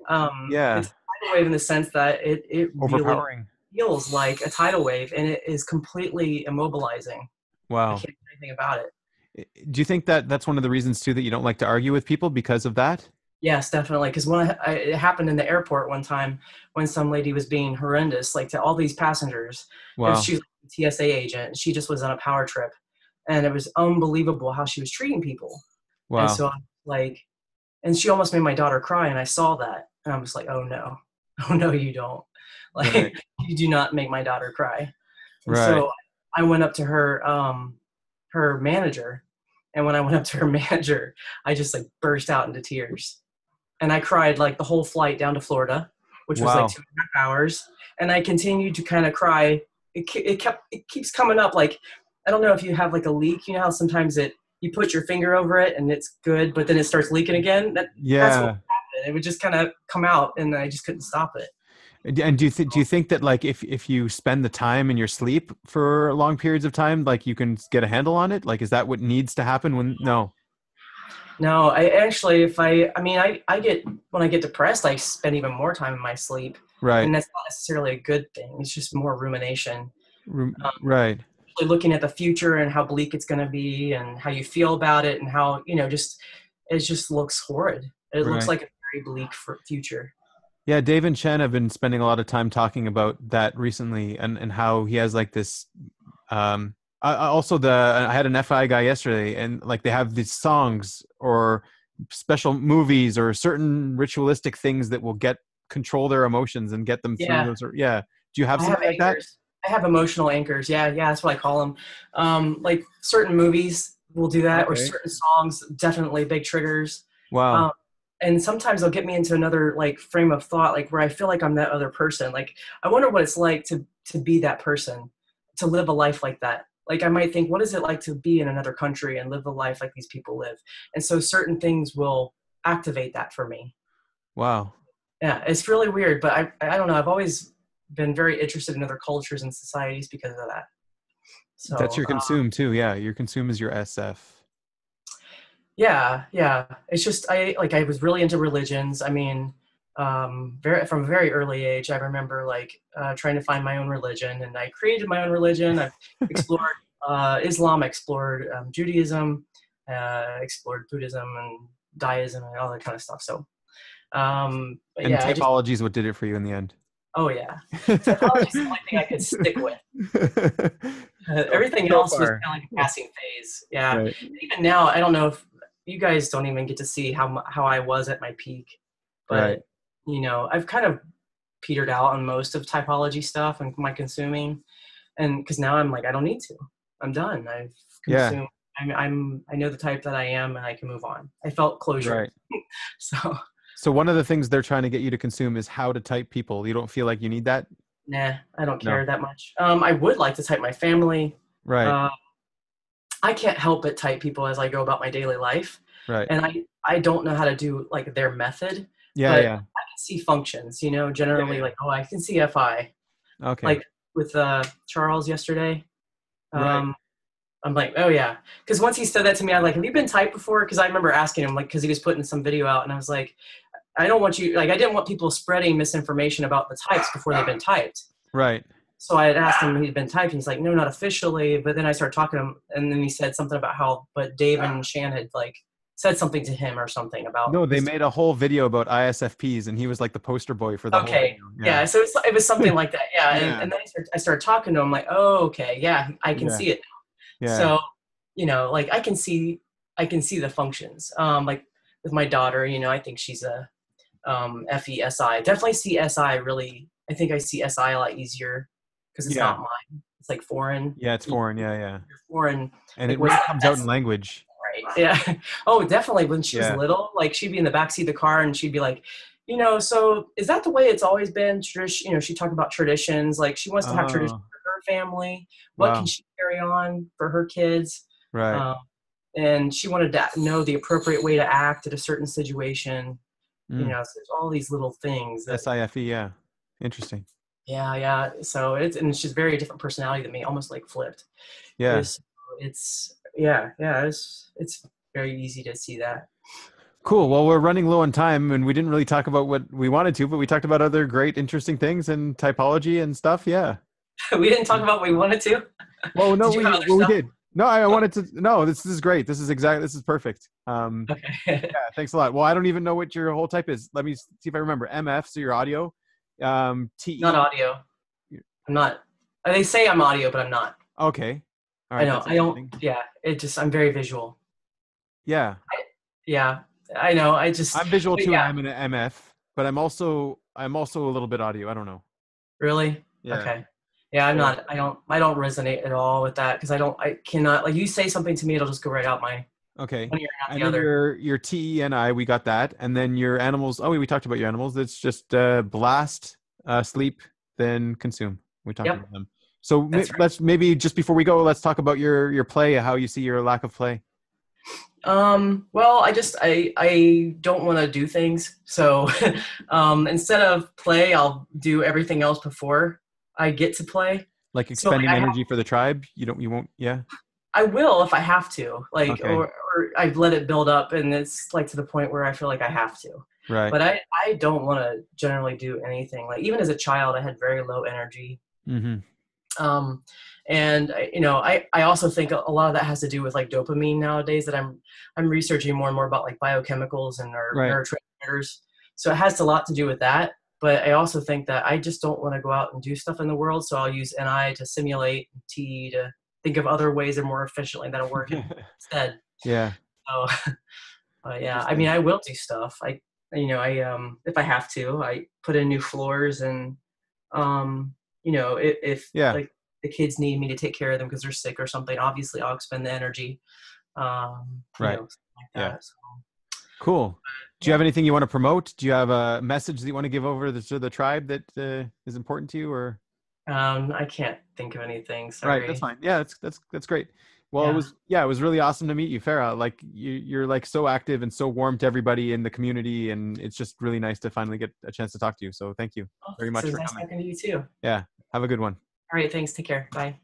[SPEAKER 1] yeah.
[SPEAKER 2] it's a tidal wave in the sense that it really
[SPEAKER 1] Overpowering.
[SPEAKER 2] feels like a tidal wave, and it is completely immobilizing. I
[SPEAKER 1] Wow.
[SPEAKER 2] can't do anything about it.
[SPEAKER 1] Do you think that that's one of the reasons too that you don't like to argue with people because of that?
[SPEAKER 2] Yes, definitely. Because it happened in the airport one time when some lady was being horrendous, like to all these passengers.
[SPEAKER 1] Wow.
[SPEAKER 2] She was a TSA agent. She just was on a power trip, and it was unbelievable how she was treating people. And
[SPEAKER 1] Wow.
[SPEAKER 2] so I'm like, and she almost made my daughter cry, and I saw that, and I was like, oh no, oh no, you don't.
[SPEAKER 1] Right.
[SPEAKER 2] Like you do not make my daughter cry. And
[SPEAKER 1] Right.
[SPEAKER 2] so I went up to her manager, and when I went up to her manager, I just like burst out into tears, and I cried like the whole flight down to Florida, which was like
[SPEAKER 1] Wow.
[SPEAKER 2] 2.5 hours, and I continued to kind of cry. It keeps coming up. Like I don't know if you have like a leak. You know how sometimes you put your finger over it and it's good, but then it starts leaking again. That's what
[SPEAKER 1] Yeah.
[SPEAKER 2] happened. It would just kind of come out, and I just couldn't stop it.
[SPEAKER 1] And do you think that like if you spend the time in your sleep for long periods of time, like you can get a handle on it? Like, is that what needs to happen when, no.
[SPEAKER 2] No, I actually, I mean, I get, when I get depressed, I spend even more time in my sleep.
[SPEAKER 1] Right.
[SPEAKER 2] And that's not necessarily a good thing. It's just more rumination.
[SPEAKER 1] Right.
[SPEAKER 2] Really looking at the future and how bleak it's going to be and how you feel about it and how, you know, it just looks horrid. It looks
[SPEAKER 1] Right.
[SPEAKER 2] like a very bleak future.
[SPEAKER 1] Yeah, Dave and Chen have been spending a lot of time talking about that recently, and how he has like this. I had an FI guy yesterday, and like they have these songs or special movies or certain ritualistic things that will control their emotions and get them through
[SPEAKER 2] Yeah.
[SPEAKER 1] those. Yeah. Do you have
[SPEAKER 2] I have
[SPEAKER 1] something like that?
[SPEAKER 2] anchors. I have emotional anchors. Yeah. Yeah. That's what I call them. Like certain movies will do that, or
[SPEAKER 1] Okay.
[SPEAKER 2] certain songs, definitely big triggers.
[SPEAKER 1] Wow.
[SPEAKER 2] Um, and sometimes they'll get me into another like frame of thought, like where I feel like I'm that other person. Like I wonder what it's like to be that person, to live a life like that. Like I might think, what is it like to be in another country and live a life like these people live? And so certain things will activate that for me.
[SPEAKER 1] Wow.
[SPEAKER 2] Yeah, it's really weird, but I don't know. I've always been very interested in other cultures and societies because of that.
[SPEAKER 1] That's
[SPEAKER 2] So
[SPEAKER 1] your consume too. Yeah, your consume is your SF.
[SPEAKER 2] yeah, yeah. It's just I was really into religions. I mean, from a very early age, I remember like trying to find my own religion, and I created my own religion. I've explored Islam, explored Judaism, explored Buddhism and Daism and all that kind of stuff. So, but
[SPEAKER 1] And
[SPEAKER 2] yeah,
[SPEAKER 1] typology is what did it for you in the end.
[SPEAKER 2] oh yeah, typology is the only thing I could stick with. Everything
[SPEAKER 1] So
[SPEAKER 2] else was
[SPEAKER 1] far.
[SPEAKER 2] kind of like a passing phase. Yeah.
[SPEAKER 1] Right.
[SPEAKER 2] Even now, I don't know if you guys don't even get to see how I was at my peak,
[SPEAKER 1] Right.
[SPEAKER 2] but you know, I've kind of petered out on most of typology stuff and my consuming, and because now I'm like, I don't need to. I'm done. I've
[SPEAKER 1] Yeah.
[SPEAKER 2] consumed. I know the type that I am, and I can move on. I felt closure.
[SPEAKER 1] Right.
[SPEAKER 2] So
[SPEAKER 1] So one of the things they're trying to get you to consume is how to type people. You don't feel like you need that?
[SPEAKER 2] nah, I don't
[SPEAKER 1] No.
[SPEAKER 2] care that much. I would like to type my family.
[SPEAKER 1] Right.
[SPEAKER 2] Uh, I can't help but type people as I go about my daily life.
[SPEAKER 1] Right.
[SPEAKER 2] And I don't know how to do like their method,
[SPEAKER 1] Yeah,
[SPEAKER 2] but
[SPEAKER 1] yeah.
[SPEAKER 2] I can see functions, you know,
[SPEAKER 1] Yeah,
[SPEAKER 2] generally
[SPEAKER 1] yeah.
[SPEAKER 2] like, oh, I can see FI.
[SPEAKER 1] Okay.
[SPEAKER 2] Like with Charles yesterday.
[SPEAKER 1] Right.
[SPEAKER 2] I'm like, oh yeah, because once he said that to me, I'm like, have you been typed before? Because I remember asking him, like, because he was putting some video out, and I was like, I don't want you, like, I didn't want people spreading misinformation about the types before they've been typed.
[SPEAKER 1] Right.
[SPEAKER 2] So I had asked him if he'd been typed, and he's like, no, not officially. But then I started talking to him, and then he said something about how, but Dave and Shan had like said something to him or something about
[SPEAKER 1] No, they
[SPEAKER 2] his.
[SPEAKER 1] made a whole video about ISFPs, and he was like the poster boy for the whole
[SPEAKER 2] Okay,
[SPEAKER 1] video.
[SPEAKER 2] yeah. So it was something like that, yeah.
[SPEAKER 1] Yeah.
[SPEAKER 2] And then I started talking to him, like, oh, okay, yeah, I can
[SPEAKER 1] Yeah.
[SPEAKER 2] see it now.
[SPEAKER 1] Yeah.
[SPEAKER 2] So, like I can see the functions. Like with my daughter, I think she's a FESI. Definitely see SI really. I think I see SI a lot easier because it's
[SPEAKER 1] Yeah.
[SPEAKER 2] not mine. It's like foreign.
[SPEAKER 1] Yeah. It's foreign. Yeah. Yeah.
[SPEAKER 2] Foreign.
[SPEAKER 1] And
[SPEAKER 2] Like
[SPEAKER 1] it
[SPEAKER 2] what's
[SPEAKER 1] really
[SPEAKER 2] that?
[SPEAKER 1] comes out in language.
[SPEAKER 2] Right. Yeah. Oh, definitely. When she was
[SPEAKER 1] Yeah.
[SPEAKER 2] little, like she'd be in the backseat of the car and she'd be like, so is that the way it's always been? Tradition. She talked about traditions. Like she wants to have traditions
[SPEAKER 1] Oh,
[SPEAKER 2] for her family. What can
[SPEAKER 1] wow.
[SPEAKER 2] she carry on for her kids?
[SPEAKER 1] Right.
[SPEAKER 2] Um, and she wanted to know the appropriate way to act at a certain situation.
[SPEAKER 1] Mm.
[SPEAKER 2] So there's all these little things that,
[SPEAKER 1] SIFE. Yeah. Interesting.
[SPEAKER 2] yeah. So and she's very different personality than me, almost like flipped.
[SPEAKER 1] Yeah.
[SPEAKER 2] It's very easy to see that.
[SPEAKER 1] Cool. Well, we're running low on time, and we didn't really talk about what we wanted to, but we talked about other great, interesting things and typology and stuff. Yeah.
[SPEAKER 2] We didn't talk about what we wanted to.
[SPEAKER 1] Well, no,
[SPEAKER 2] Did you have other
[SPEAKER 1] we
[SPEAKER 2] stuff?
[SPEAKER 1] did. No, I wanted to. No, this is great. This is perfect.
[SPEAKER 2] Okay.
[SPEAKER 1] Yeah, thanks a lot. Well, I don't even know what your whole type is. Let me see if I remember. MF, so your audio. TE.
[SPEAKER 2] Not audio. I'm not. They say I'm audio, but I'm not.
[SPEAKER 1] Okay. All
[SPEAKER 2] I
[SPEAKER 1] right.
[SPEAKER 2] know.
[SPEAKER 1] That's
[SPEAKER 2] I don't.
[SPEAKER 1] interesting.
[SPEAKER 2] Yeah. I'm very visual.
[SPEAKER 1] Yeah.
[SPEAKER 2] Yeah. I know.
[SPEAKER 1] I'm visual
[SPEAKER 2] But
[SPEAKER 1] too, and
[SPEAKER 2] yeah.
[SPEAKER 1] I'm an MF, but I'm also a little bit audio. I don't know.
[SPEAKER 2] Really?
[SPEAKER 1] Yeah.
[SPEAKER 2] Okay. Yeah. I'm
[SPEAKER 1] So
[SPEAKER 2] not. I don't resonate at all with that because I cannot. Like you say something to me, it'll just go right out my
[SPEAKER 1] okay.
[SPEAKER 2] one ear and out
[SPEAKER 1] And
[SPEAKER 2] the
[SPEAKER 1] then
[SPEAKER 2] other.
[SPEAKER 1] your TE and I, we got that. And then your animals. Oh, we talked about your animals. It's just blast, sleep, then consume. We talked
[SPEAKER 2] Yep.
[SPEAKER 1] about them. So
[SPEAKER 2] That's right.
[SPEAKER 1] let's maybe just before we go, let's talk about your play. How you see your lack of play.
[SPEAKER 2] Well, I don't want to do things. So, instead of play, I'll do everything else before I get to play.
[SPEAKER 1] Like
[SPEAKER 2] So like
[SPEAKER 1] expending energy for the tribe. You won't. Yeah.
[SPEAKER 2] I will if I have to, like,
[SPEAKER 1] Okay.
[SPEAKER 2] or I've let it build up and it's like to the point where I feel like I have to.
[SPEAKER 1] Right.
[SPEAKER 2] But I don't want to generally do anything. Like even as a child, I had very low energy.
[SPEAKER 1] Mm-hmm.
[SPEAKER 2] Um, and I also think a lot of that has to do with like dopamine nowadays that I'm researching more and more about like biochemicals and our
[SPEAKER 1] Right.
[SPEAKER 2] neurotransmitters. So it has a lot to do with that. But I also think that I just don't want to go out and do stuff in the world. So I'll use NI to simulate, T to think of other ways and more efficiently that'll work instead.
[SPEAKER 1] Yeah.
[SPEAKER 2] So, yeah, I mean,
[SPEAKER 1] Interesting.
[SPEAKER 2] I will do stuff. If I have to, I put in new floors and, if
[SPEAKER 1] Yeah.
[SPEAKER 2] like the kids need me to take care of them because they're sick or something, obviously I'll expend the energy,
[SPEAKER 1] Right.
[SPEAKER 2] something like
[SPEAKER 1] Yeah.
[SPEAKER 2] that. So,
[SPEAKER 1] Cool. Do you
[SPEAKER 2] yeah.
[SPEAKER 1] have anything you want to promote? Do you have a message that you want to give over to the tribe that is important to you, or?
[SPEAKER 2] I can't think of anything.
[SPEAKER 1] Right. That's
[SPEAKER 2] Sorry.
[SPEAKER 1] fine. Yeah. That's great. Well,
[SPEAKER 2] Yeah.
[SPEAKER 1] it was really awesome to meet you, Farrah. Like you're like so active and so warm to everybody in the community, and it's just really nice to finally get a chance to talk to you. So thank you
[SPEAKER 2] Well,
[SPEAKER 1] very
[SPEAKER 2] thanks.
[SPEAKER 1] much
[SPEAKER 2] It was
[SPEAKER 1] for
[SPEAKER 2] nice
[SPEAKER 1] coming.
[SPEAKER 2] talking to you too.
[SPEAKER 1] Yeah. Have a good one.
[SPEAKER 2] All right. Thanks. Take care. Bye.